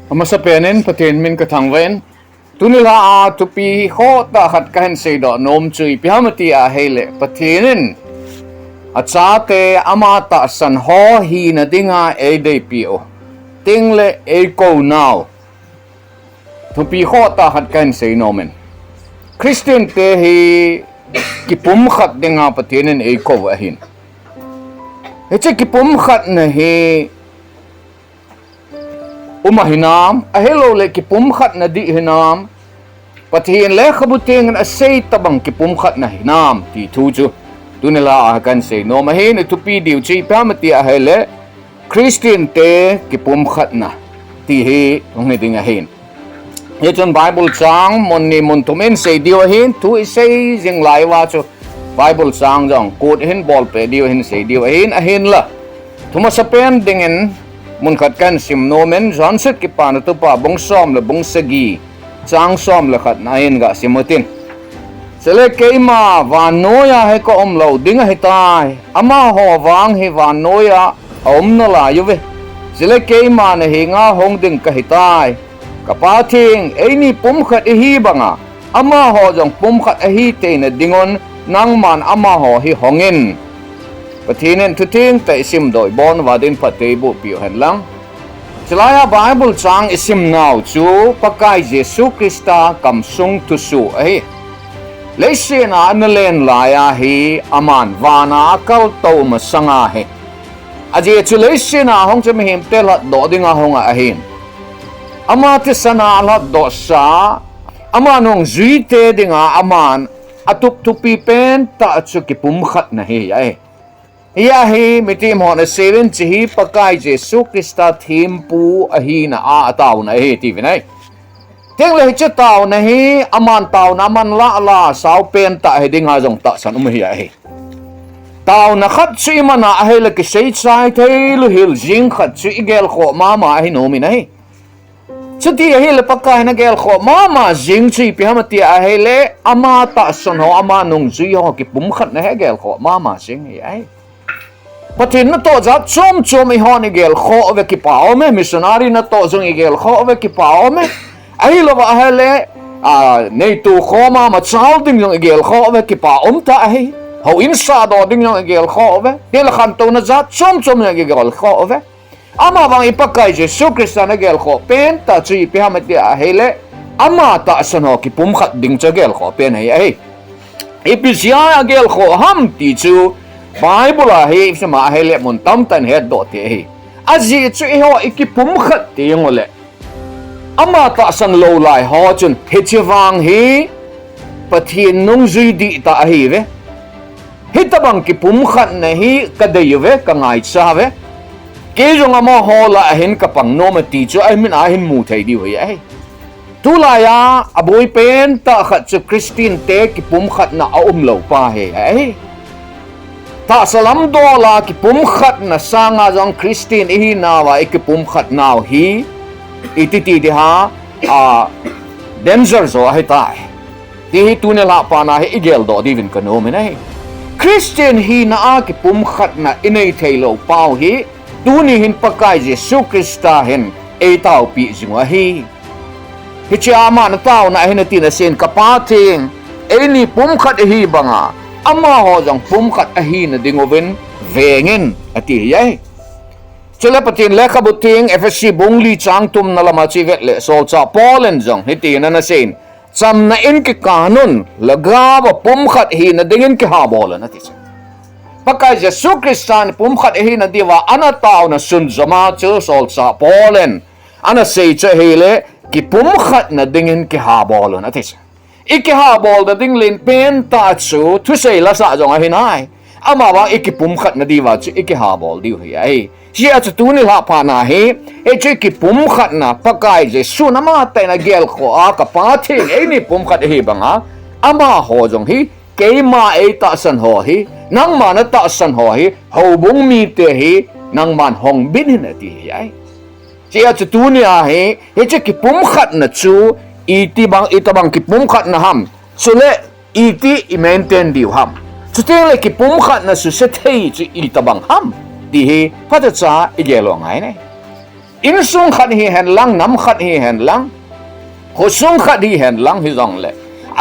Amasa penin patin min kathangwen tunila a tupi kho ta khat kan se do nom chui pihamati a hele patinin achate amata san ho hi na dinga e de pio tingle e ko now tupi kho ta khat kan se nomen Christian te hi Kipumkhat dinga patinin e ko ahin heche Kipumkhatna hi umahinam ahelo le Kipumkhatna di hinam pathin le khabuting an asay tabang Kipumkhatna hinam ti thuju tunila akan say no mahin itupi diu chi pamati ahele Christian te Kipumkhatna ti hi ngeding ahin yeton Bible chang monni montumen say diu ahin tu isay jing laiwa chu Bible chang jong kut hin bol pe diu hin say diu ahin la thumasapen dingen mun khat kan sim nomen janset ki pan tu pa bong som le bong sagi chang som le khat na hin ga simutin sele keima van noya he ko om lo ding he tai ama ho wang he van noya om na la yuve sele keima ne he nga hong ding ka he tai ka pa thing eini pum khat hi banga ama ho jong pum khat hi te na dingon nang man ama ho hi hongin pathinen thuting te sim doi bon wadin pate bu pi han lang chlaya Bible chang isim naw chu pakai Jesu Krista kam sung tu su ai leisena analen laya hi aman wana kal to ma sanga he aje chu leisena hong chem him te la do dinga hong a hin ama te sana la do sa ama nong zui te dinga aman atup tupi pen ta chu Kipumkhatna hi ai iya hi mitim ho na 7 chi pakai Jesu Krista thimpu ahi na a ataw na hi ti vinai teng le che taw na hi aman taw na man la saw pen ta he ding ha jong ta san hi hi taw na khat chi mana a he le ke sei chai thei lu hil jing khat chi gel kho mama hi no mi nai chuti hi le pakai na gel kho mama jing chi pi hamati a he le ama ta son ho ama nong zui ho Kipumkhat na he gel kho mama jing hi ai pathin na to za chom I hon igel kho ve ki pao me missionary na to zung igel kho ve ki pao me ai lo ba hele nei tu kho ma chal ding jong igel kho ve ki pa ta ai ho in sa do ding jong igel kho ve del khan to na za chom na igel kho ve ama bang ipakai Jesu Krista na gel kho pen ta chi pe hamati a hele ama ta sano Kipumkhat ding cha gel kho pen ai ipisia gel kho ham ti chu Bible hi sama hele mun tam tan he do te hi aji chu ho Kipumkhat ti ngole ama ta san lo lai ho chun he chiwang hi pathin nung zui di ta hi ve hi tabang Kipumkhat na hi kadai ve ka ngai cha ve ke jong ama ho la hin ka pang no ma ti chu ai min a hin mu thai di wi ai tu la ya aboi pen ta khat chu Christian te Kipumkhat na a lo pa he ai ta salam do la Kipumkhat na sanga jong Christian hi nawa Kipumkhat naw hi ititi de ha danger zo hi tai ti hi tunela pa na hi igel do divin kano me nai Christian hi na Kipumkhat na inei thailo pau hi tuni hin pakai Jesu Krista hin e tau pi jingwa hi cha na tau na hin tin sen kapating ni Pumkhat hi banga ama ho jong Pumkhat ahi na dingovin vengin ati yai chule patin lekha buting FSC bongli chang tum na lama chi vet le sol cha Poland jong hiti na sen cham na in ki kanun laga ba Pumkhat hi na dingin ki ha bolan ati pakai Jesu Kristan Pumkhat hi na diwa ana taw na sun zama chu sol cha Poland ana sei che hele Kipumkhat na dingin ki ha bolan ati ikiha bol da ding lin pen ta chu thu sei la sa jong a hinai ama ba Kipumkhat na diwa chu ikiha bol diu hi ai sia chu tu ni la pa na he e chu Kipumkhat na pakai Jesu na ma ta na gel kho a ka pa thing e ni Pumkhat hi banga ama ho jong hi ke ma e ta san ho hi nang ma na ta san ho hi ho bung mi te hi nang man hong bin hin ati hi ai sia chu tu ni a he chu Kipumkhat na chu itabang Kipumkhat na ham sule iti i-maintain diw ham chuting le Kipumkhat na su set hei chu itabang ham di hi pata cha igelo ngai ne in sung khat hi hen lang nam khat hi hen lang ho sung khat hi hen lang hi zong le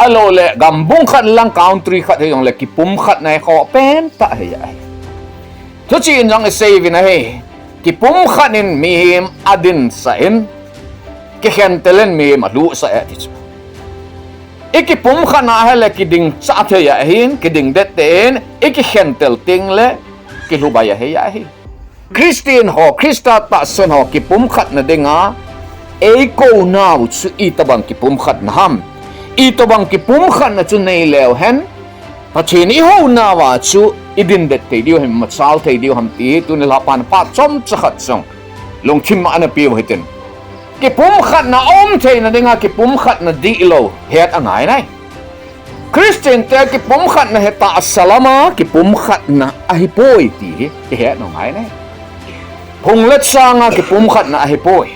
alo le gambung khat lang country khat hi zong le kipum khat nai kho pen ta hi ya thu chi in jong sei vin he kipum khat in mi him adin sa in ke hen telen mi ma lu sa ti chu ikipum khat na hele kiding cha the ya hin kiding det ten ikhen tel ting le ki lu ba ya he ya hi Christian ho Krista ta son ho kipum khat na denga e ko now chu itabang kipum khat na ham itabang kipum khat na chu nei lew hen pathin I ho na wa chu idin det te dio hem ma sal te dio ham ti tu ne la pan pa chom chakhat song long chim ma ana pi hitin kipum khat na om the na denga kipum khat na di lo het angai nai Christian te kipum khat na heta salama kipum khat na ahipoi ti het no ngai nai Hung let sanga kipum khat na ahipoi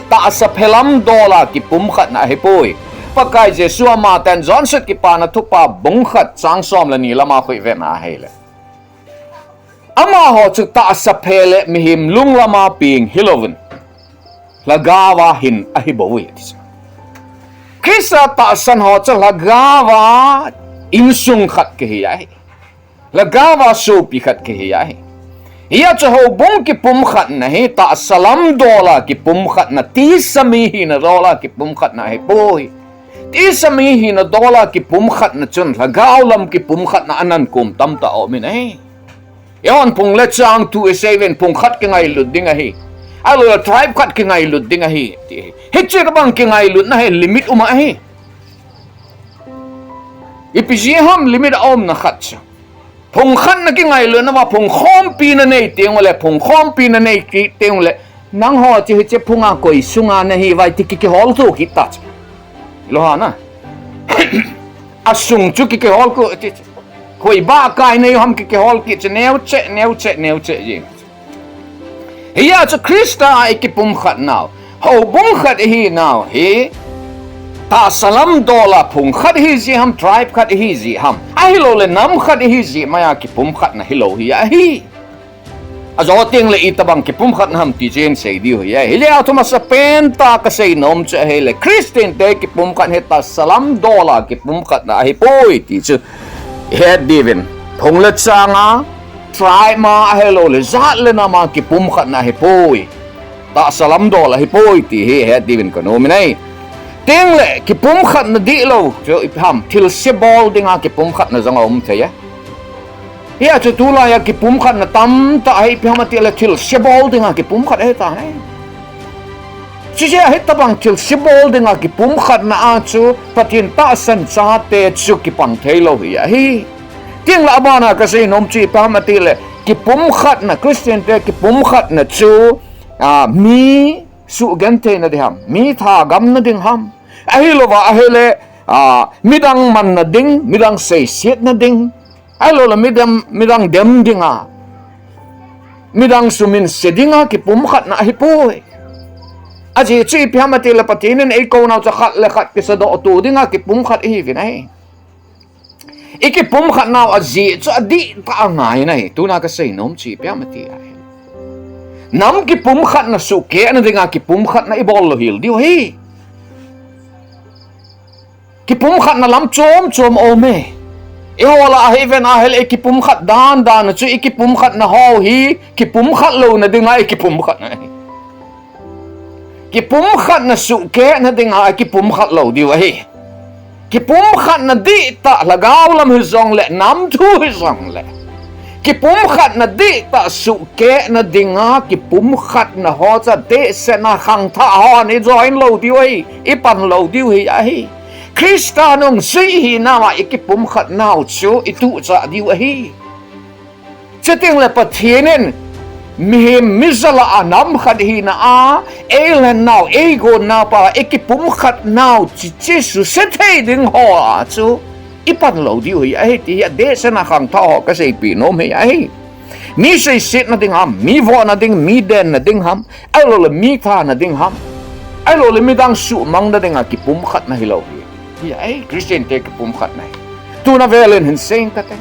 ta sa phelam dola kipum khat na ahipoi pakai Jesu ma tan Johnson ki pa na thupa bung khat chang som la ni lama khoi ve na hele ama ho chu ta sa phele mihim lung lama ping hiloven lagawa hin ahiboi Krista ta san ho chu lagawa insung khat ke hi lagawa so pi khat ke hi Ia chaho bong kipum khat na he ta salam dola kipum khat na ti sami hi na dola kipum khat na he poi ti sami hi na dola kipum khat na chun lagaw lam kipum khat na anan kum tam ta o min he yon pung le chang tu e seven pung khat ke ngai lut ding a hi alo tribe khat ke ngai lut ding a hi he chir bang ke ngai lut na he limit uma hi ipiji ham limit om na khat cha Phùng khăn na cái ngày lớn nó mà phùng khom pi na này tiếng mà lại phùng khom pi na này tiếng lại nang ho chỉ hết phùng à coi sung à này vậy thì cái hall tu cái tát lo hả na à sung chú cái hall ko coi ba cái này ham cái hall cái neo che gì hi à cho Krista ai cái phùng khăn nào hậu phùng khăn hi nào hi ta salam dola phung khat hi ji ham tribe khat hi ji ham a hi lo le nam khat hi ji maya kipum khat na hi lo hi a hi a zo ting le itabang kipum khat ham ti chen sei di hi hi le athuma sa pen ta ka sei nom che he le Christian te kipum khat he ta salam dola kipum khat na hi poi ti chu he divin phung le changa tribe ma he lo le zat le na ma kipum khat na hi poi ta salam dola hi poi ti he divin ko no mi nei tiếng lệ kipum khat na di lo cho ham til se bol dinga kipum khat na zanga om thaya ya cho tu la ya kipum khat na tam ta hai phama ti la til se bol dinga kipum khat he ta nei chi je he ta bang til se bol dinga kipum khat na a chu patin ta san cha te chu kipang thei lo hi hi tiếng la bana ka sei nom chi phama ti le kipum khat na Christian te kipum khat na chu mi su gente na diham mi tha gam na ding ham ahilova ahele midang man na ding midang sei siet na ding alola midang dem dinga midang sumin sedinga kipum khat na hipoi aji chi piamati la patinin e ko na cha khat le khat ki sa do tu dinga kipum khat hi vinai ikipum khat na aji cha di ta ngai nai tu na ka sei nom chi piamati ai nam kipum khat na su ke na dinga kipum khat na ibol lo hil diu hi kipum khat na lam chom ome ihola heaven ahel ekipum khat dan chu ekipum khat na ho hi kipum khat lo na dinga ekipum khat na kipum khat na su ke na dinga ekipum khat lo diu hi kipum khat na di ta lagaw lam hi zong le nam thu hi zong le kipum khat na di ta su ke na dinga kipum khat na ho cha de se na khang tha ho ni join lo diu hi ipan lo diu hi a hi Krista nung si hi na ma ikipum khat nau chu itu cha diu a hi chating le pathinen mi mizala anam khat hi na a elen nau ego na pa ikipum khat nau chi su se thei ding ho a chu ipan lo diu hi a hi ti de se na khang tha ho ka sei pi nom hi a hi mi sei sit na ding ham mi vo na ding mi den na ding ham alo le mi tha na ding ham alo le mi dang su mang na ding a kipum khat na hi lo hi ai Christian te kipum khat nai tu na velen hin seng ka te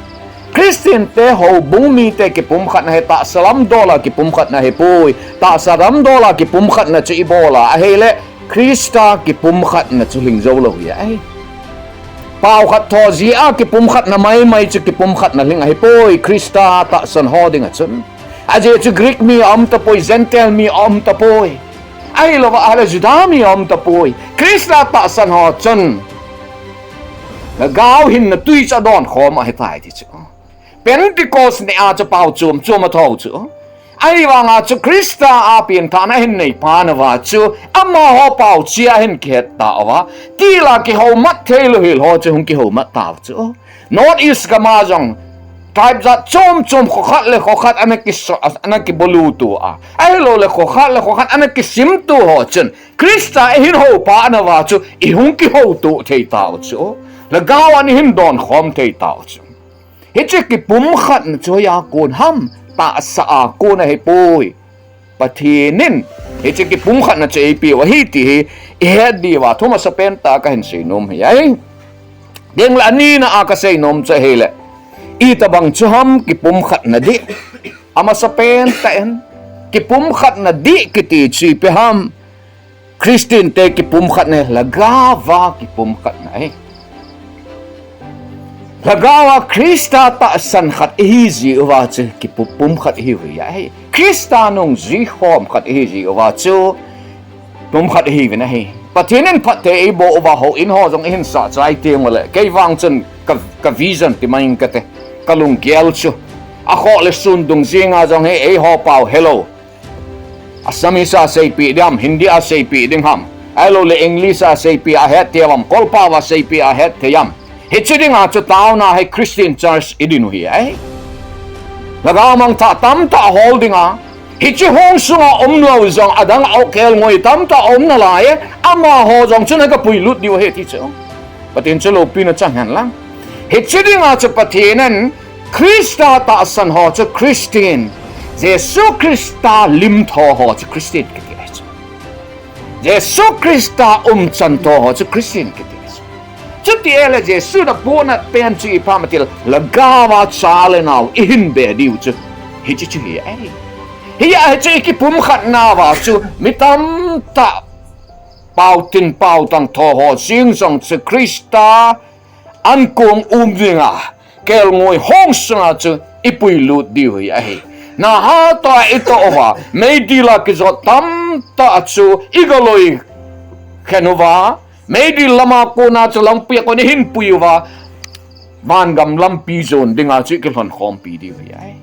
Christian te ho bungmi te Kipumkhatna he ta salam dola Kipumkhatna he pui ta salam dola Kipumkhatna chu ibola a hele Krista Kipumkhatna chu hingzo lo ya ai pau khat tho zia Kipumkhatna mai chu Kipumkhatna ling a he pui Krista ta san ho ding a chun aje chu Greek mi ta pui Gentile mi ta pui ai lo wa ala Juda mi ta pui Krista ta san ho chun na gao hin na tui cha don khom a he tai ti chu Pentecost ne a cha pau chum a tho chu ai wanga chu Krista a pian tha na hin nei pa na wa chu ama ho pau chia hin khet ta wa ti la ki ho mat thelo hil ho chu hung ki ho mat ta chu not is ka ma jong tribe za chom kho khat anak ki bolu tu a ai lo le kho khat anak ki sim tu ho chen Krista hin ho pa na wa chu I hung ki ho tu thei ta chu la gaw an hin don khom thei ta chu Hichi Kipumkhatna chu ya kun ham ta sa a kun he pui pathinin hichi Kipumkhatna chu pi wa hi ti he di wa thoma sa penta ka hin sinom hi ai ding la ni na a ka sei nom cha hele I tabang chu ham Kipumkhatna di ama sa penta en Kipumkhatna di kiti chi pe ham Christian te Kipumkhatna lagawa Kipumkhatna ai Lagawa Krista ta san khat easy wa chu Kipum khat hi wi ai Krista nong zi khom khat easy wa chu pum khat hi na hi patinen phat te e bo wa ho in ho jong hin sa chai te ngole ke wang chen ka vision ti main ka te kalung gel chu a kho le sun dung zinga jong he e ho pau hello asami sa sei pi dam hindi a sei pi ding ham hello le english a sei pi a het te wam kolpa wa sei pi a het te yam Hichiding a chu tao na hai Christian church idinu hi ai lagaw mang ta tam ta holding a hichi hong sunga omlo zong adang au kel ngoi tam ta om na lai ama ho jong chuna ka pui lut diu he ti chu patin chu lo pin chang han lang hichiding a chu pathinan Krista ta san ho chu Christian Jesu Krista lim tho ho chu Christian ki ti ai Jesu Krista chan tho ho chu Christian ki Chuti ele Jesu da bona pen chi pamatil lagawa chale now in be diu chu hi chi chi ai hi a chi Kipumkhatna wa chu mitam ta pau tin pau tang tho ho sing song chu Krista an kong dinga kel ngoi hong sanga chu ipui lut diu ai na ha ta ito wa me dila ki zo tam ta chu igaloi khenova Maybe lama ko na sa lampi ko ni hin puywa man gam lampi zone dinga chi kilon khompi di ai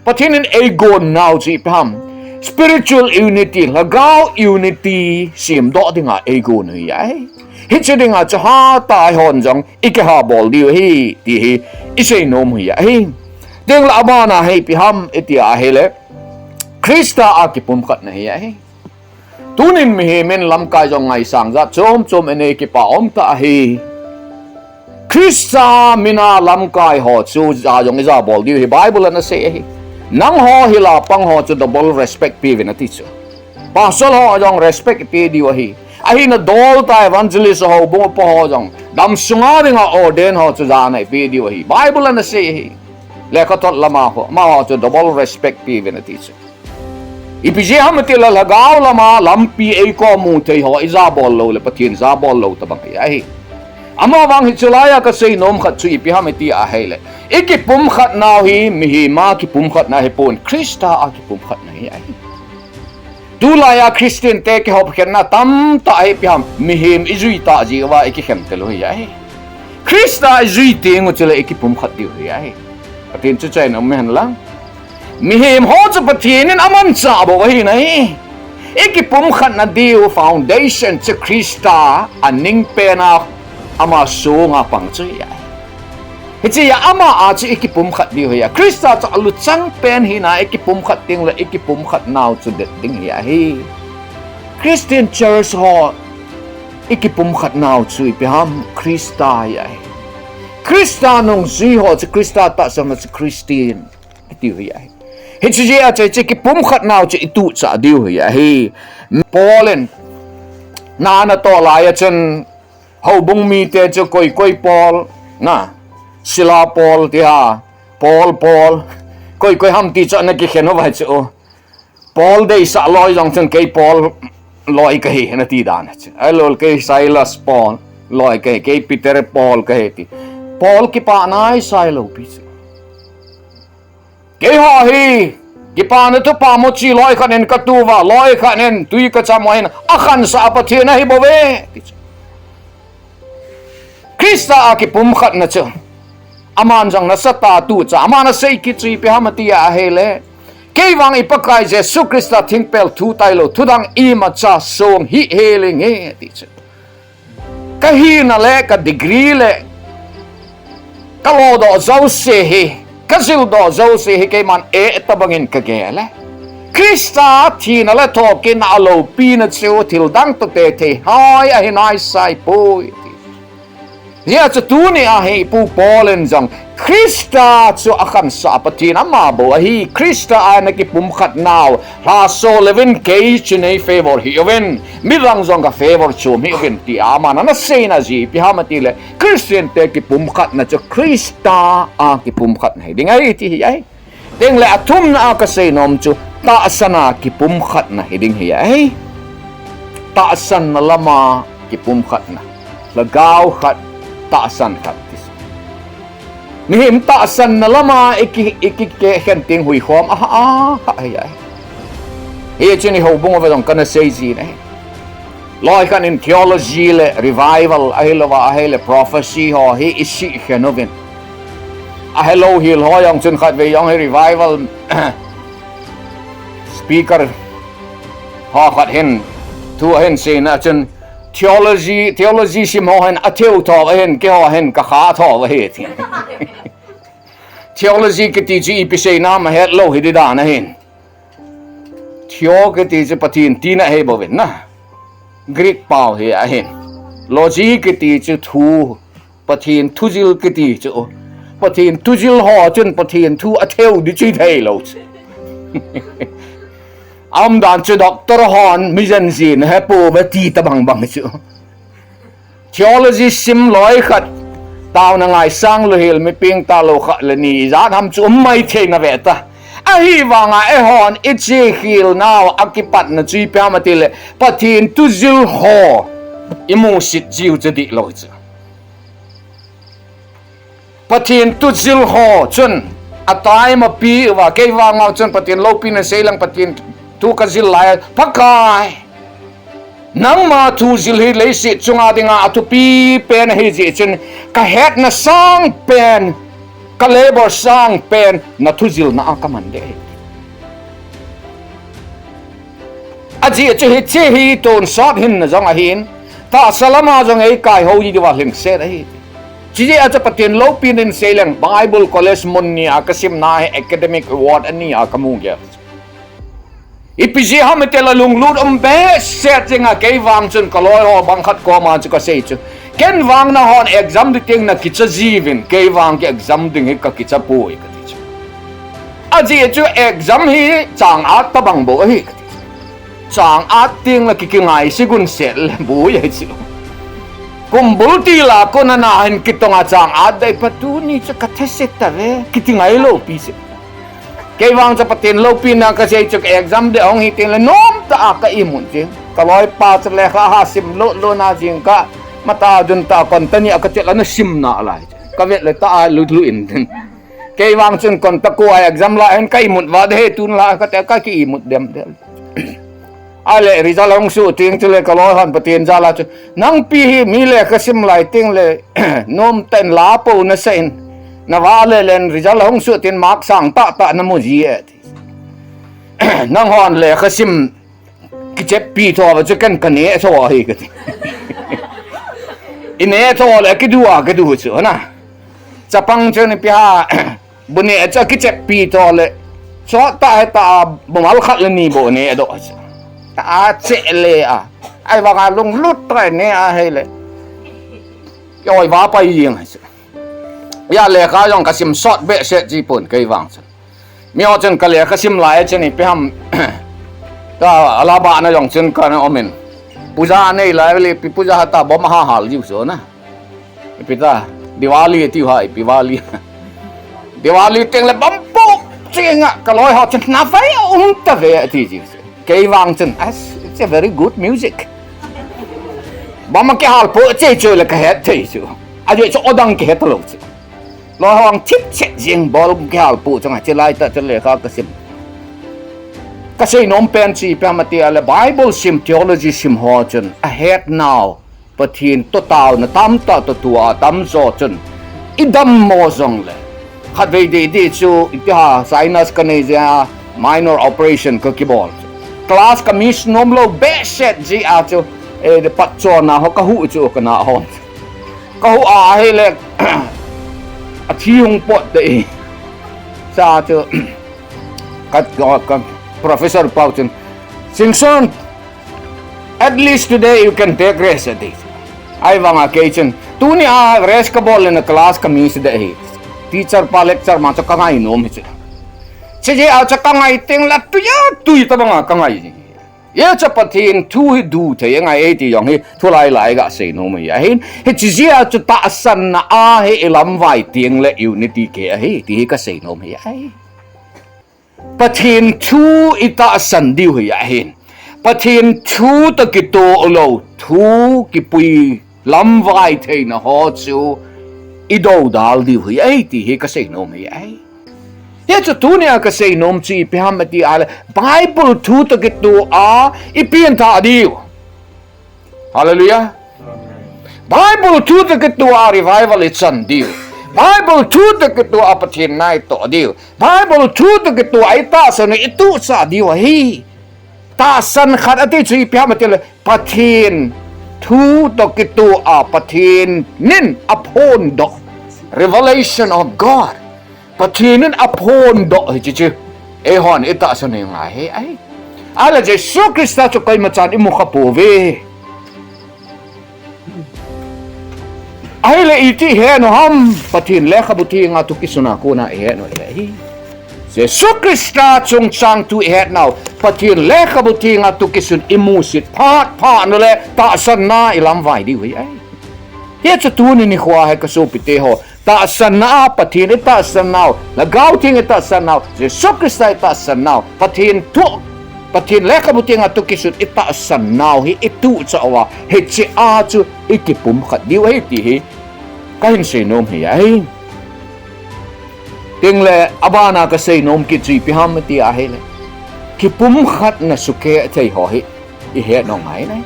patinin ego now chi pam spiritual unity lagaw unity sim do dinga ego ni ai hichi dinga cha ha ta hon jong ikaha bol di hi ti hi isei nom hi ai ding la abana hi pam itia hele Krista a Kipumkhatna hi ai Tunin mi men lam kai jong ngai sang za chom ene ki pa om ta hi Krista mina lam kai ho chu za jong za bol di hi Bible na se hi nang ho hi la pang ho chu double respect pi vin ati chu pa sol ho jong respect pi di wa hi a hi na dol ta evangelist ho bo po ho jong dam sunga ringa orden ho chu za nai pi di wa hi Bible na se hi le ka tot lama ho ma ho chu double respect pi vin ati chu Ipije hamatila lagaw lama lampi ay ko mu te ho izabol lo le pathin zabol lo tabang ai ama wang hichulaya ka sei nom khat chu ipi hamati a hele Kipumkhatna hi mihi ma Kipumkhatna hi pon Krista a Kipumkhatna hi ai dulaya Christian te ke hop khenna tam ta ai pi ham mihim izui ta ji wa ki khem te lo hi ai Krista izui te ngo chule Kipumkhat di hi ai pathin chu chai nom men lang Mihim ho chu pathinin aman cha bo hi nai Kipumkhatna diu foundation chu Krista aning pena ama sunga pang chu ya hichi ya ama a chu Kipumkhat diu ya Krista chu alu chang pen hi na Kipumkhat ting la Kipumkhatna chu det ding ya hi Christian church ho Kipumkhatna chu pi ham Krista ya Krista nong zi ho chu Krista ta sama chu Christian diu ya Hichi a che Kipumkhatna che itu cha diu ya hi Polen na to la ya chen ho bung mi te che koi Paul na sila Paul ti ha Paul koi ham ti cho na ki kheno vai chu Paul dei sa loi jong chen ke Paul loi ke hi na ti dan chu ai lol ke Silas Paul loi ke Peter Paul ke ti Paul ki pa nai Silo pi chu ke ha hi ki pa na tu pa mo chi loi khanen ka tu wa loi khanen tui ka chamoin akhan sa Pathian hi bo ve ti chu Krista a Kipumkhatna chu aman jang na sata tu cha amana sei ki chi pe hamatia hele keiwang ipakai Jesu Krista thingpel thu tailo thudang I ma cha song hi heling he ti chu ka hi na le ka degree le ka lo do zo se hi ka zil do zo se hi ke man e tabangin ka gele Krista thi na le thokin alo pi na chu thil dang to te the hai a hinai sai poi Dia chu tu ni a hi pu Polen jang Krista chu akan sa Pathian ama bo hi Krista ana ki pumkhat naw ha so levin ke chine favor hi oven mirang jong ka favor chu mi oven ti ama na sei na ji pi hamati le Christian te ki pumkhat na chu Krista a ki pumkhat na ding ai ti ai ding le atum na ka sei nom chu ta sana ki pumkhat na ding hi ai ta san na lama ki pumkhat na lagaw khat ta san khat ni him ta san na lama iki ke khen ting hui khom ai he chini ho bung over dong kana sei ji ne loi kan in theology le revival ahile le prophecy ho he isi khenovin ahelo hil ho yang chun khat ve yang revival speaker ho khat hen tu hen sei na chun theology sim ho hen atheu tho hen ke ho hen ka kha tho he thi theology ke ti ji pi sei na ma het lo hi da na hen theo ke ti ji Pathian ti na he bo ven na Greek pau he a hen logic ke ti ji thu Pathian thujil ke ti chu Pathian thujil ho chun Pathian thu atheu di chi thei lo am dan chu doctor hon mission zin he pu ba ti ta bang chu theology sim loi khat tao na ngai sang lo hil mi ping ta lo kha le ni za ham chu mai the na ve ta a hi wanga e hon I chi hil now akipat na chi pa ma tile Pathian tu zil ho imu sit jiu che di lo chu Pathian tu zil ho chun atai ma pi wa ke wanga chun Pathian lo pi na selang Pathian tu ka zil lai pakai nang ma tu zil hi le si chunga dinga atu pi pen hi ji chen ka het na sang pen ka labor sang pen na tu zil na ka man de aji che hi che hi ton sot hin na jong a hin ta salama jong ei kai ho ji wa lim se hi ji ji acha Pathian lo pin in selang Bible college mun ni akasim na academic award ani akamu ge ipiji ham te la lung lut be set jinga ke wang chun kaloi ho bang khat ko ma chu ka sei chu ken wang na hon exam di ting na kicha jivin ke wang ke exam ding ka kicha poi ka ti chu aji chu exam hi chang at ta bang bo hi chang at ting la ki ngai sigun sel bu ye chu kumbul ti la ko na hin kitonga chang at dai patu ni chu ka theset ta ve kitingai lo pi se ke wang cha Pathian lo pin na ka sei chuk exam de ong hi tin le nom ta ka imun jing ka loi pa cha le kha ha sim lo na jing ka mata dun ta kon tani ka chela na sim na lai ka vet le ta lu in ke wang chun kon ta ko exam la en ka imun wa de tun la ka ta ka ki imut dem de ale result ong su ting chule ka loi han Pathian ja la chu nang pi hi mi le ka sim lai ting le nom ten la po na sen na wale len result hong su tin mark sang ta na mo ji nang hon le khasim ki chep pi tho ba chu kan ne tho hi ka ti ine tho le ki du chu na chapang chen pi ha bune cha ki chep pi tho le cho ta bomal khat le ni bo ne do ta che le ai wa ga lung lut tra ne a he le yoi wa pa ying ya le kha yong kasim shot be se ji pon kai wang chen mio chen ka le kasim lai chen ni pe ham ta ala ba na yong chen ka na omen puja nei lai le pi puja ta bo ma hal ji so na pi ta diwali ti hai diwali Diwali tiếng là bấm bốc chuyện ạ, cái lối họ chân na phải ta về thì gì, cái vang chân, it's a very good music. Bấm cái hal po chơi là cái hết thế chứ, vậy cho đăng cái hết luôn chứ. Lối họ tiếp chết riêng ball cái hal po chẳng hạn, chơi lại ta chơi lại khác cái sim. Kasi nôm pen chi pamati ala Bible sim theology sim ho chân ahead now, pathin total na tam ta tua tam zo chân, idam mo zong le. Khát về đi chú ha sinus kinesia minor operation cơ kỳ bol class kamis nom lo be set ji a chú de pat cho na ho ka hu chú ka na hon ka hu a he le a thi hung pot de sa chú kat ka professor Pauchen Singson, at least today you can take rest at this ai vang a kitchen tu ni a rest ka bol in a class kamis de he teacher pa lecture ma cho kangai nom hi che a cho kangai teng la tu ta bang kangai ye cha pathin thu hi du the ngai e ti yong hi thu lai ga se nom hi hin he chi a cho ta san na a he elam vai tieng le unity ke hi ti ka se nom hi ai pathin thu ita san diu hi hin pathin thu ta ki to lo thu ki pui lam vai the na ho chu idol dal di hui ai ti he ka sei nom hi ai ye chu tu ne ka sei nom chi phamati al Bible thu to get to a ipian tha diu hallelujah Bible thu to get to a revival it's san diu Bible thu to get to a pathin nai to diu Bible thu to get to ai ta san itu sa diu hi ta san khat ati chi phamati al pathin thu to get to a pathin nin upon do revelation of God pathin upon do hi chi e hon ita sa ne nga he ai ala Jesus Christa cho kai machan imu khapo ve ai le iti he no ham pathin le khabuti nga tu kisuna ko na he no he Jesus Christa chung chang tu he now pathin le khabuti nga tu kisun imu sit pha no le ta san na ilam vai di wi ai ye chu tu ni khwa he ka so pite ho ta san na pathin ta san now la gau ting ta san now Jesus Christa ta san now pathin le khabuti nga tu kisun ita san now hi itu cha wa he chi a chu ikipum khat di wi ti hi ka hin se nom hi ai ting le abana ka sei nom ki chi pi ham ti a he le Kipumkhatna suke thei ho hi I he no ngai nai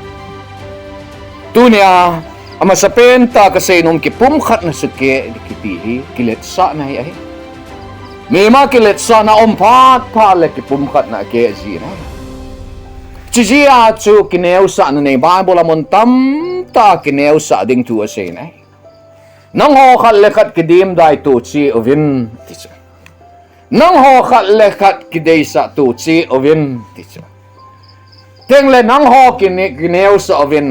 tu nia ama sapen ta ka sei nom Kipumkhatna suke ki ti hi kilet sa na hi ai me ma kilet sa na om pha le Kipumkhatna ke ji na chi ji a chu kineu sa na nei Bible amon tam ta kineu sa ding tu a sei nai nang ho khat le khat kidim dai tu chi ovin ti cha nang ho khat le khat kidei sa tu chi ovin ti cha teng le nang ho kineu sa ovin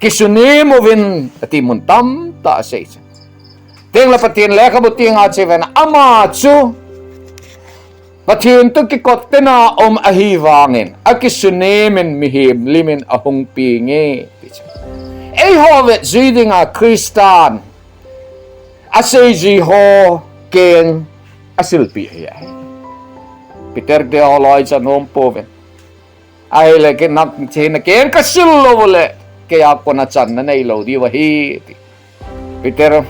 kisunim ovin ati mun tam ta sei cha teng le patin le khabuti nga cheven ama chu pathin tu ki kottena om ahi wangin akisunemen mihim limin ahong pinge ti cha ei hovet zidinga Kristan asay ho ken asilpi ay Peter de oloy sa nom poven ay le ken nak chen ken kasillo wole kaya ko na chan na nailo di wahi Peter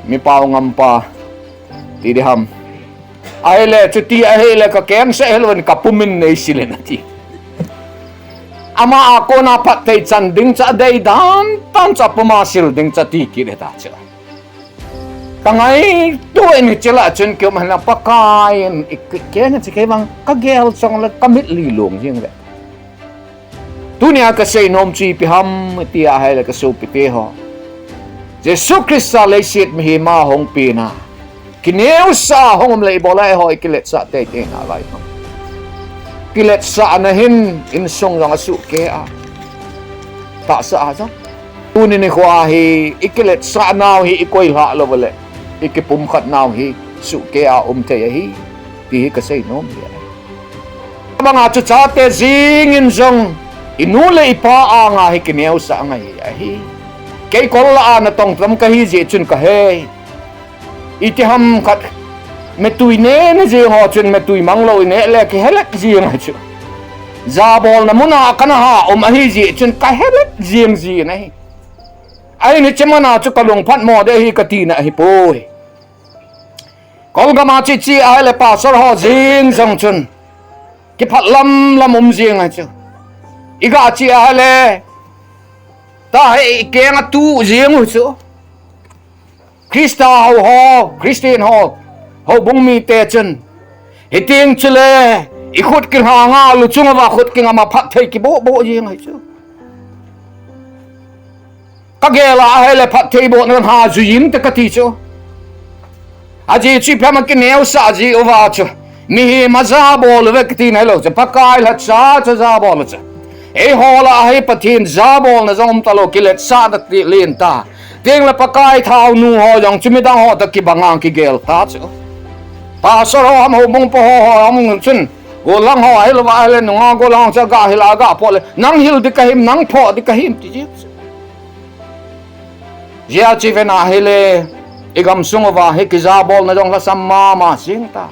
mi pao ngampa ti diham ay le chuti ay le ka ken sa helwan kapumin nei silenati ama ako na patay chan ding cha day dan tan cha pumasil ding cha ti ki ta cha kangai tu ni chela chen kyo man na pakain ikken chi ke bang ka gel song la kamit li long jing le tu ni ka sei nom chi pi ham ti a hai la ka so pi te ho Jesus Christ le sit mi ma hong pi na kineu sa hong le bolai ho ikilet sa te te na lai kilet sa anahin insong lang asu ke a ta sa aja tunin ni khwa hi ikilet sa naw hi ikoi ha lo bale Kipumkhatna hi su ke a te hi ti ka sei nom hi banga chu cha te jing in jong inule ipa anga hi kineu sa nga hi ke kol la na tong tram ka hi je chun ka he iti ham khat me tui ne na je ho chun me tui mang loi ne le ki helat ji nga chu za bol na muna kana ha a hi ji chun ka helat jiang ji na hi ai ni chamana chu kalung phat mo de hi kati na hi poi kol gama chi ai le pa sor ho jing jong chun ki phat lam jiang a chu iga chi ai le ta hai kenga tu jiang chu Krista ho Christian ho bung mi te chen hiting chule i khut ki ha nga lu chung wa khut ki nga ma phat thei ki bo jing hai chu ka ge la hai le phat thei bo na ha ju yin te ka ti chu a ji chi pham ki neu sa ji wa chu mi hi ma za bol ve ki ti na lo cha pakai la cha za bol cha e ho la hai pathin za bol na zom ta lo ki let sa da ti len ta tiếng là pakai thao nu ho dòng chimi dang ho ta ki bangang ki gel ta chu pa so ho ham ho bung po ho ham chun go lang ho ai lo ba ai le nga go lang cha ga hila ga po le nang hil di ka him nang pho di ka him ti ji ya chi ve na hele igam sung wa he ki za bol na dong la sam ma sing ta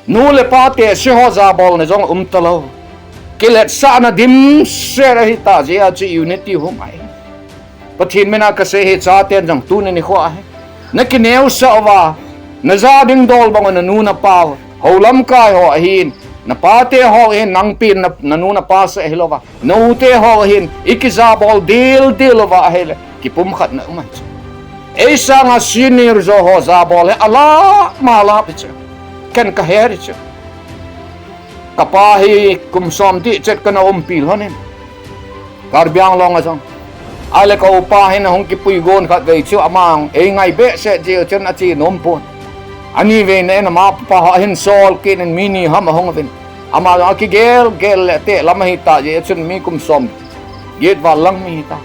nu le pa te si ho za bol na dong ta lo ki let sa na dim se ra hi ta ji ya chi unity ho mai pathin mena ka se he cha ten jang tu ne ni khwa he na ki neu sa wa na za ding dol bang na nu na pa ho lam kai ho hin na pa te ho hin nang pin na nu na pa se helova no te ho hin ikiza bol dil wa hele Kipumkhatna ma e sa nga senior zo ho za bol he ala mala picha ken ka her chu kapahi kum som ti chet kana pil honen kar byang long a jong ale ka upa hin hong ki pui gon khat vei chu amang e ngai be se je chen a chi nom pon ani ve ne na ma pa hin sol kin en mini ham hong vin ama la ki gel te lam hi ta je chen mi kum som yet wa lang mi ta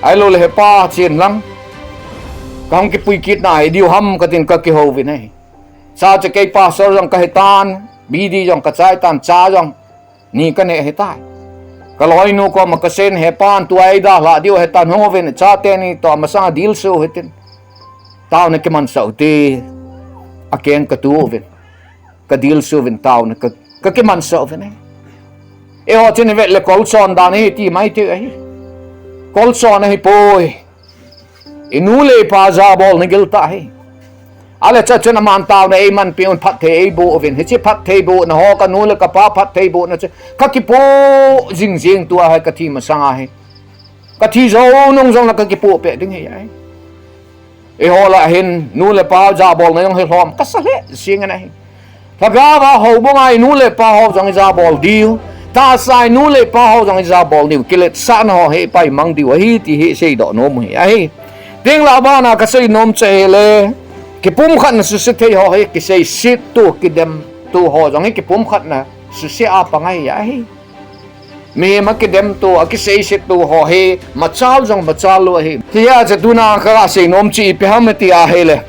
ai lo le pa chen lang kang ki pui kit na diu ham ka tin ka ki ho vin ai sa che ke pa so jong ka hitan bi di jong ka chai tan cha jong ni ka ne hitai kaloi nu ko makasen he pan tu ai da la dio he tan ho ven cha te ni to ma sa dil so hetin taw ne ke man so te aken ka tu ven ka dil so ven taw ne ka ke man so ven e ho chen ve le kol son da ni ti mai te ai kol son hi poi inule pa za bol ne gil ta hi ale cha chen man taw ne e man pion phat the e bo ven he chi phat the bo na ho ka nu le ka pa phat the bo na ka ki po jing tua hai ka thi ma sanga hai ka thi zo nong jong na ka ki po pe ding he ai e ho la hin nu le pa za bol na yong he hlom ka sa le sing na hi ta ga ba ho bo ngai nu le pa ho jong za bol diu ta sai nu le pa ho jong za bol diu ki le sa no he pai mang diu hi ti he sei do nom he ai ding la ba na ka sei nom che le Kipumkhatna su se thei ho he ki sei sit tu ki dem tu ho jong he Kipumkhatna su se a pa ngai ya hi me ma ki dem tu a ki sei sit tu ho he ma chal jong ma chal lo he tia cha tu na ka sei nom chi pe ham ti a he le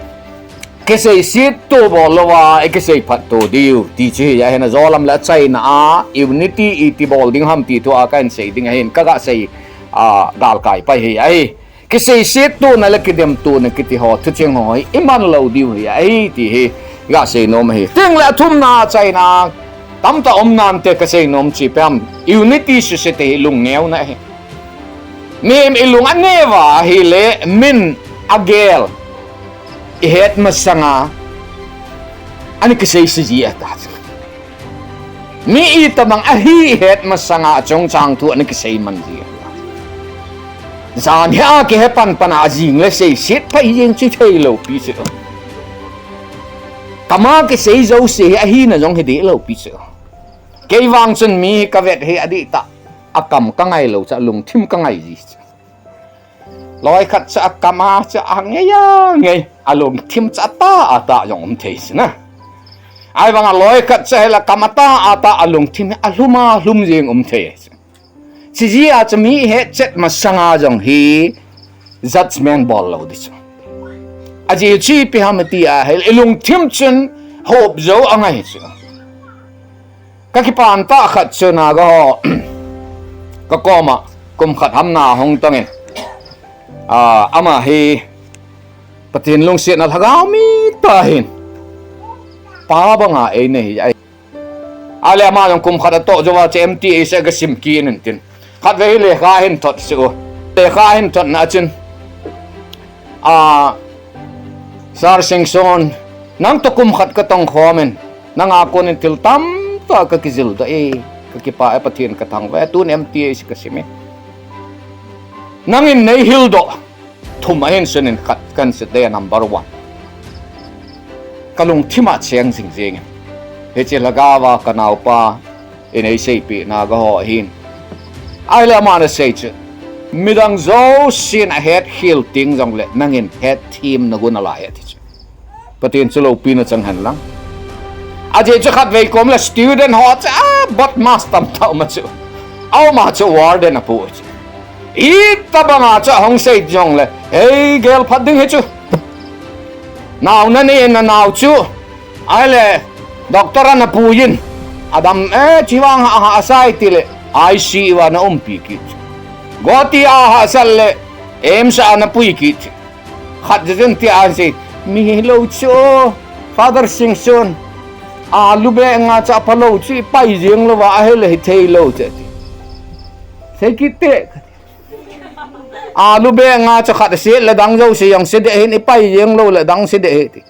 ki sei sit tu bo lo wa e ki sei phat tu diu ti chi ya he na zo lam la chai na a unity i ti bol ding ham ti tu a kan sei ding hen ka ga sei a dal kai pai he ai cái xây xếp tu này là cái điểm tu này cái họ thực hiện hỏi iman lâu điều ấy thì he gã xây nom he tiếng là thum na chạy na tam ta nam te cái xây nom chỉ pem unity society lung nghèo này mem ilung aneva he le min agel ihet masanga ani cái xây gì ta mi itamang ahi het masanga chong chang tu ani cái xây man gì zan ya ke pan pana jing le sei sit pa yin chi thei lo pi se kama ke sei zo se a hi na jong he de lo pi se ke wang chen mi ka vet he adi ta akam ka ngai lo cha lung thim ka ngai ji loi khat cha kama cha ange ya nge alung thim cha ta ata jong om thei se na ai wang loi khat cha la kamata ata alung thim aluma hlum jing om thei chỉ riêng cho mi hết chết mà sang dòng hi judgment ball lâu đi chứ, à chỉ chỉ bị ham ti à hay lung thêm chân hộp dấu anh ấy chứ, các cái bàn ta khát chân à có có mà cùng khát ham na hong tăng à ama hi Patin lung siat na lagami tahin. Pa ba nga ay nahi ay. Ale ama yung kumkhat to jawa che MTA sa gasim kinin tin. Khat ve le kahin tot siu. Te kahin tot na chin. Sar singson nang to kumkhat ka tong khomen. Nang ako nin til tam ta ka kizil da kakipa ay patin katang ve tun MTA sa gasim. Nangin nei hildo thumahin sunin khat kan se de number 1. Kalung thima cheng sing jeng. He che lagawa kanau pa in ai sei pi na ga ho hin. Ai le ma na sei che. Midang zo sin a head hill ting jong le nangin head team na guna la he ti. Patin chulo pi na chang han lang. A je che khat vei kom la student ho cha bot mas tam tau ma chu. Au ma chu warden a pu. Ita ba nga cha hong sei jong le. Hey girl phat ding he chu. Nào na ni na nào chu. Ai le doctor na puyin. Adam chiwang ha sai ti le. Ai si wa na umpi ki. Goti ha sal le. Em sa na pui ki. Khat jen ti an si. Mi hello chu. Father Singson. Lu be nga cha palo chi pai jeng lo wa he le thei lo che ti. Sei ki te. Lu be nga cha khat se la dang zo se yang se de hin ipai yeng lo la dang se de he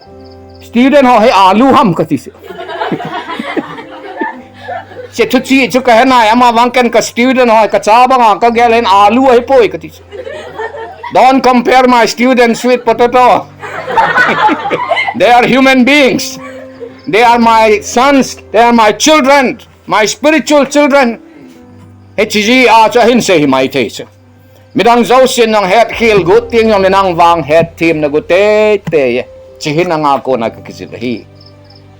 student ho he alu ham ka ti se se thu chi chu ka na ama wang kan ka student ho ka cha ba nga ka gel hin alu he poi ka ti se don't compare my students with potato. They are human beings, they are my sons, they are my children, my spiritual children. He chi ji cha hin se hi mai te se midang zo sin ng head hill good thing yung linang wang head team na gute te chihin ang ako na kakisilahi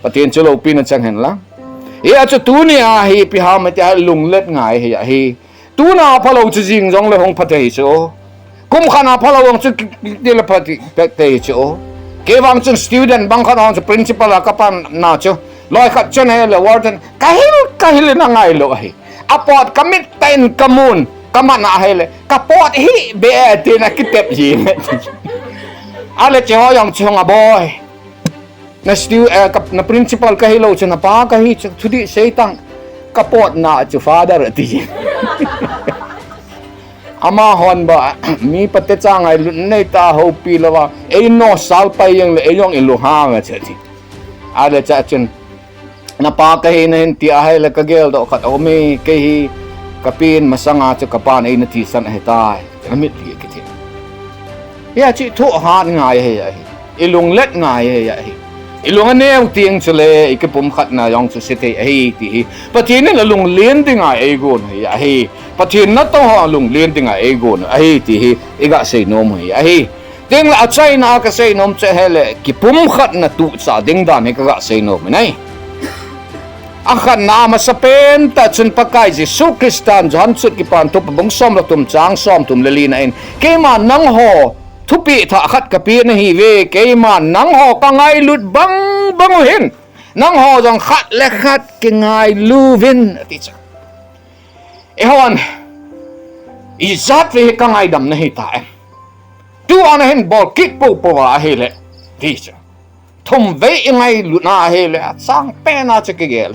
patin chulo pinan chang hen lang chu tu ni hi piham ta lunglet ngai hi tu na phalo chu jing jong le hong phatei chu kum khana phalo ong chu dil phati te chu ke wang chu student bang khan ong chu principal ka pan na chu loi khat chen he le warden kahil na ngai lo hi apot commit ten kamun kaman na hele kapot hi be ti na kitep ji ale che ho yang chung a boy na stu na principal ka hilo che na pa ka hi thudi seitang kapot na chu father ti ama hon ba mi patte chang ai nei ta ho pi lawa e no sal pai yang le yong ilu ha nga che ti ale cha chen na pa ka hi na ti a hele ka gel do khat o mi ke hi kapin masanga chu kapan ai na thi san he tai amit li ki thi ya chi thu han ngai he ya ilung let ngai he ya ilung aneu tiang chule Kipumkhatna yong chu se te hi ti patin na lung lien ti ngai ai gon he ya hi patin na to ho lung lien ti ngai ai gon ai ti hi iga sei nom he ya hi ting la chai na ka sei nom che hele Kipumkhatna tu sa ding dan he ka sei nom nai akhan nama sa pen ta chun pakai Jesu Kristan jan chut ki pan tu bong som la tum chang som tum leli na in keima nang ho thupi tha khat ka pi na hi ve keima nang ho ka ngai lut bang bang hin nang ho jong khat le khat ke ngai lu vin ti cha e hon i zat ve ka ngai dam na hi ta tu an hin bol kick po po wa hi le ti cha thum ve ngai lut na he le sang pe na che ke gel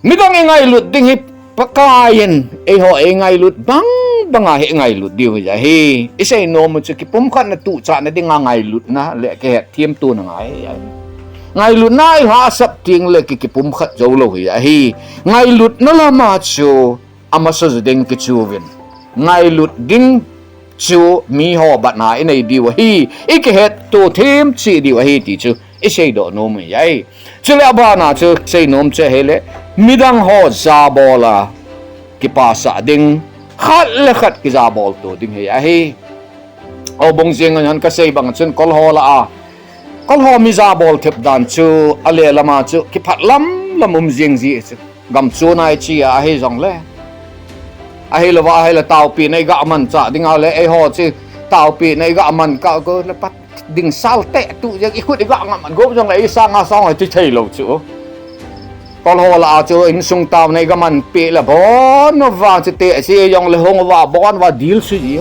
midang ngai lut ding hi pakayen e ho e ngai lut bang banga he ngai lut diu ja hi isai no mu che Kipumkhatna tu cha na ding ngai lut na le ke thiam tu na ngai lut nai ha sap ting le Kipumkhat zo lo hi ngai lut na la ma chu ama sa ding ki chu vin ngai lut ding chu mi ho bat na inai diu hi ik het to them chi diu hi ti chu isei do no mu yai chule aba na chu sei nom che hele midang ho za bola ki pa sa ding khat le khat ki za bol to ding hi o bong jing an ka sei bang chun kol ho la kol ho mi za bol thep dan chu ale lama chu ki phat lam jing ji gam chu nai chi a hi jong le a hi lawa hi la tau pi nei ga man cha ding ale e ho chi tau pi nei ga man ka ko le pat ding sal te tu yang ikut ga ngam go jong le sang a song ti thei lo chu kol ho la chu in sung tau nei ga man pi la bon no wa chi te si yong le hong wa bon wa dil su ji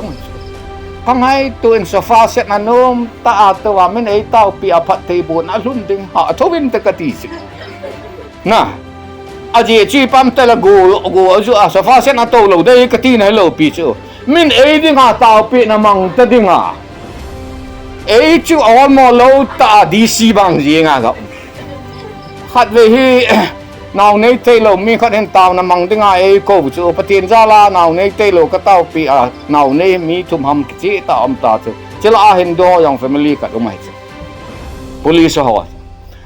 kangai tuin sofa set na nom ta atawa min ay tao pi apat table na lunding ha thowin ta katisi na aji chi pam talagu go azu sofa set na to lo dai katina lo pi chu min ay ding ha tao pi na mang ta ding ha ay chu awan mo lo ta dc bang ji nga ga khat ve hi nào nay tây lầu mi khát hen tàu nằm măng tiếng ai cô chú bắt tiền ra la nào nay tây lầu cái tàu bị nào nay mi thum ham chỉ tàu âm ta chú chỉ là hen do yang family cả đúng không police họ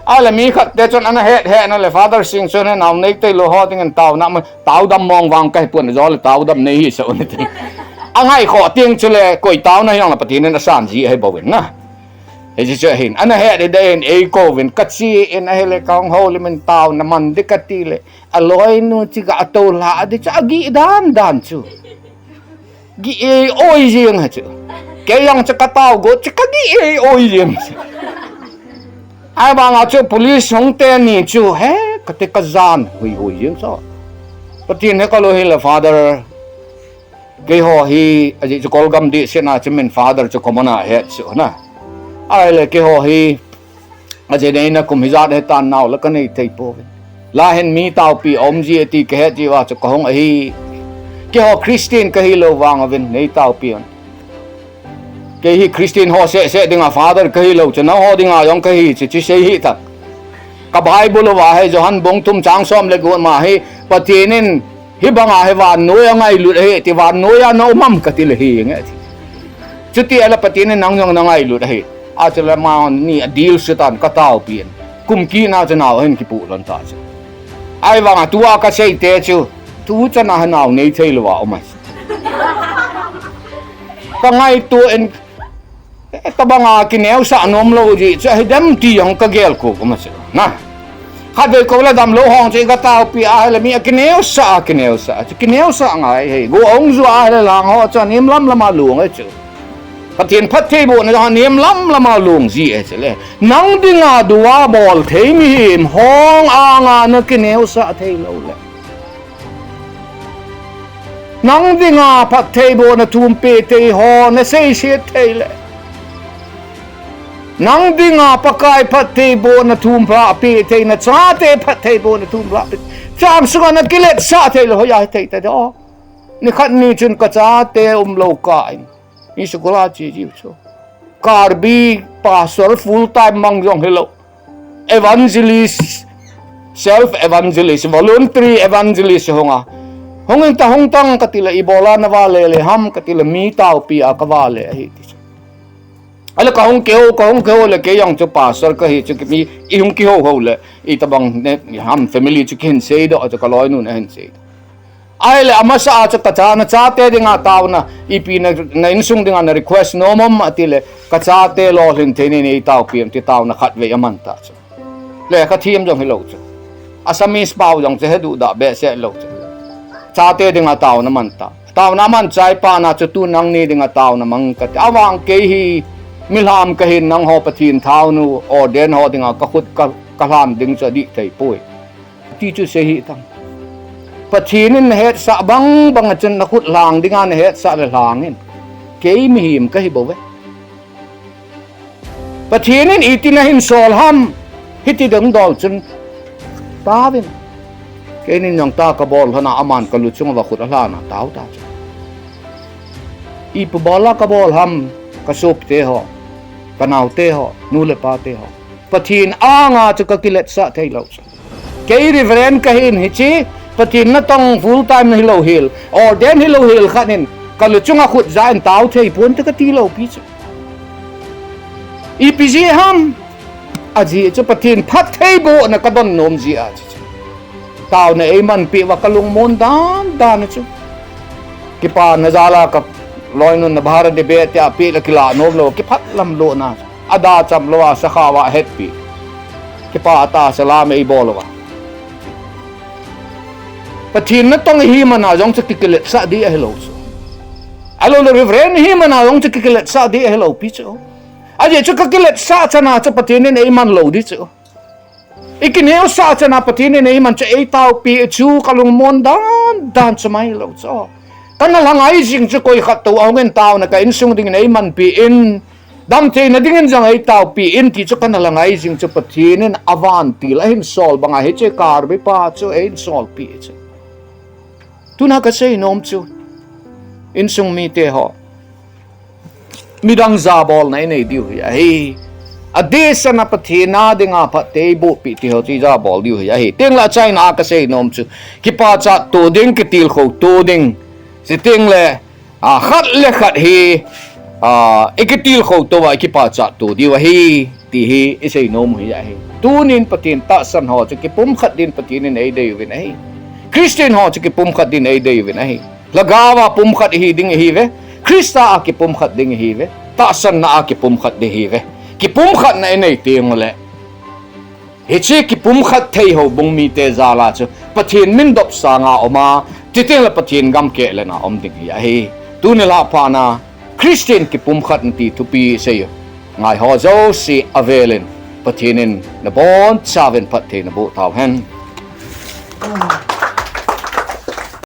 ai là mi khát để cho anh hết nó là father sinh cho nên nào nay tây lầu họ tiếng tàu nằm tàu đâm mong vàng cái buồn gió là tàu đâm nay hi sợ này anh hay khó tiếng cho là coi tàu này yang là bắt tiền nên là sản gì hay bảo vệ na thì chưa hình anh hệ để đây ấy cô viên cắt chi anh hệ là con hồ lên mình tàu nằm ăn đi cắt ti lệ aloi nu chỉ cả tàu lạ đi cho ghi đan chú ghi ôi riêng hả chú cái yang cho cái tàu go chỉ cái ghi ôi riêng ai bảo ngao chú police không tên ni chú hè cái gian ôi riêng sao bắt tiền hết có lối là father cái họ hi anh chú call gam đi xem nào cho mình father cho common hết chú na ai là cái họ hi aje nei na kum hizat he tan naw la ka nei thei po la hen mi taw pi om ji ti ke he ji wa cho kong hi cái họ Christian cái hi lo wang aven nei taw pi on cái hi Christian ho se dinga father cái hi lo cho na ho dinga yong cái hi chi se hi tak ka Bible wa he Johan bong tum chang som le go ma hi patinin hi banga he wa noya ngai lu he ti wa noya no mam ka ti le hi nge chu ti ala patinin nang yong ngai lu he aja le ma ni deal setan ka tau pien Kuki na cha naw hen ki pu lon ta cha ai wanga tua ka sei te chu tu cha na naw nei thei lo wa o mai ka ngai tu en ta banga ki neu sa nom lo ji cha hedam ti yong ka gel ko ma se na khat ve ko la dam lo hong che ka tau pi a le mi ki neu sa ngai he go ong zu a le lang ho cha nim lam ma luang e chu phát hiện phát thế bộ này niệm lắm là mà luồng gì ấy chứ lẽ nắng đi ngà đùa bol thấy mi hiểm hong ngà nó cái nẻo sợ thấy lâu lẽ nắng đi ngà phát thế bộ nó thùm bê thấy ho nó xây xếp thấy lẽ nắng đi ngà phát cái phát thế bộ nó thùm phá bê thấy nó cha thế phát thế bộ nó thùm phá chạm xuống nó cái lệ sợ thấy là hồi thấy ta đó ni khát ni chân cả cha thế lâu cái ni sekolah ji so karbi pastor full time mang jong hello evangelist self evangelist voluntary evangelist hong ta hong tang katila ibola na wale le ham katila mi tau pi a ka wale hi ti ala ka hong keo le ke yang cho pastor ka hi chu mi i hong ki ho le i tabang ham family chu ken sei do cho ka loi nu na hen sei ai le amasa cha kacha na cha te dinga taw na ipi na insung dinga na request no mom atile kacha te lo hin theni nei taw pim ti taw na khat ve aman ta cha le ka thiam jong hilo cha asamis pau jong che hedu da be se lo cha te dinga taw na man taw na man chai pa na chu tu nang ni dinga taw na mang ka awang ke hi milham ka hin nang ho pathin thaw nu orden ho dinga ka khut ka lam ding cha di thei poi ti chu se hi tang patinin het sa bang chen na khut lang dinga ne het sa le langin ke mi him ka hi bo ve patinin itina hin sol ham hiti dang dol chen ta vin ke nin yang ta ka bol hana aman ka lu chung wa khut ala na taw ta i pu bola ka bol ham ka sup te ho ka naw te ho nu le pa te ho pathin anga chu ka kilet sa thei lo ke reverend ka hin hi chi patin na tong full time hi lo hil or den hi lo hil khanin kalu chunga khut zain taw thei pon ta ka ti lo pi chu ipg ham aji chu patin phat thei bo na ka don nom ji a taw na ei man pi wa kalung mon dan chu ki pa na zala ka loinun na bharat de be ta pi la kila nom lo ki phat lam lo na ada cham lo a sakhawa het pi ki pa ta salam ei bolo wa pathin na tong hi mana jong cha kikilet sa di hello so alo le reverend hi mana jong cha kikilet sa di hello pi cho aje cha kikilet sa chana cha pathin ne ei man lo di cho ikineo sa chana pathin ne ei man cha ei taw pi chu kalung mon dan chamai lo cho kan na langai jing chu koi khat to awen taw na ka in sung ding nei man pi in dam the na ding jang ai taw pi in ti chu kan na langai jing chu pathin avan ti la hin sol banga he che kar be pa chu ein sol pi chu tu na ka sei nom chu in sung mi te ho midang zabol na nei diu ya he adesa na pathina dinga pate bo pi ti ho ti zabol diu ya he teng la chai na ka sei nom chu ki pa cha to ding ki til kho to ding si ting le khat le khat hi iketil kho to wa ki pa cha to diu hi ti hi i sei nom hi ya he tu nin pathin ta san ho chu ki pum khat din pathin nei dei wi nei Christian ho chu ki pum khat din ei dei wi nei lagawa pum khat hi ding hi ve Krista a ki pum khat ding hi ve ta san na a ki pum khat de hi ve ki pum khat na nei ting le he che ki pum khat thei ho bung mi te za la chu pathin min dop sa nga oma ti te la pathin gam ke le na om ding hi hi tu ne la pa na Christian ki pum khat ti tu pi se yo ngai ho zo si avelin pathinin na bon chaven pathin na bo taw hen